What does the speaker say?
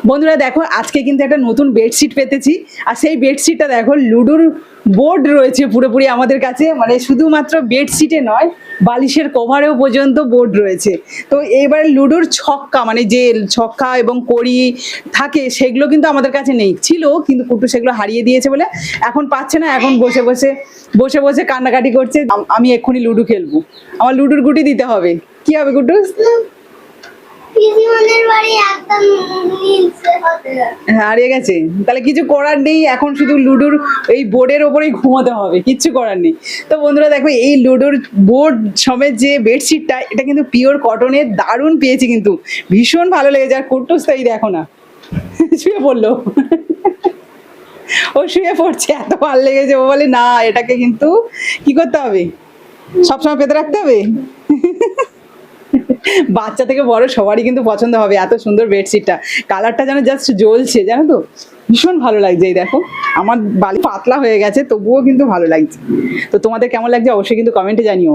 বন্ধুরা দেখো, আজকে কিন্তু একটা নতুন বেডশিট পেতেছি। আর সেই বেডশিটটা দেখো, লুডোর বোর্ড রয়েছে পুরোপুরি আমাদের কাছে। মানে শুধুমাত্র বেডশিটে নয়, বালিশের কভারেও পর্যন্ত বোর্ড রয়েছে। তো এবার লুডোর ছক্কা, মানে যে ছক্কা এবং কড়ি থাকে, সেগুলো কিন্তু আমাদের কাছে নেই। ছিল, কিন্তু কুট্টু সেগুলো হারিয়ে দিয়েছে বলে এখন পাচ্ছে না। এখন বসে বসে বসে বসে কান্নাকাটি করছে, আমি এক্ষুনি লুডো খেলবো, আমার লুডোর গুটি দিতে হবে। কি হবে কুট্টু? হারিয়ে গেছে, তাহলে কিছু করার নেই। এখন শুধু লুডোর এই বোর্ডের ওপরেই ঘুমাতে হবে, কিচ্ছু করার নেই। তো বন্ধুরা দেখো, এই লুডোর বোর্ড সমেত যে বেডশিটটা, এটা কিন্তু পিওর কটনের, দারুণ পেয়েছি কিন্তু, ভীষণ ভালো লেগেছে। আর কুট্টুস তাই দেখো না, শুয়ে পড়লো। ও শুয়ে পড়ছে, এত ভালো লেগেছে। ও বলে না, এটাকে কিন্তু কি করতে হবে, সবসময় পেতে রাখতে হবে। বাচ্চা থেকে বড় সবারই কিন্তু পছন্দ হবে এত সুন্দর বেডশিটটা। কালারটা যেন জাস্ট জ্বলছে, জানো তো, ভীষণ ভালো লাগছে। এই দেখো, আমার বালি পাতলা হয়ে গেছে, তবুও কিন্তু ভালো লাগছে। তো তোমাদের কেমন লাগছে অবশ্যই কিন্তু কমেন্টে জানিও।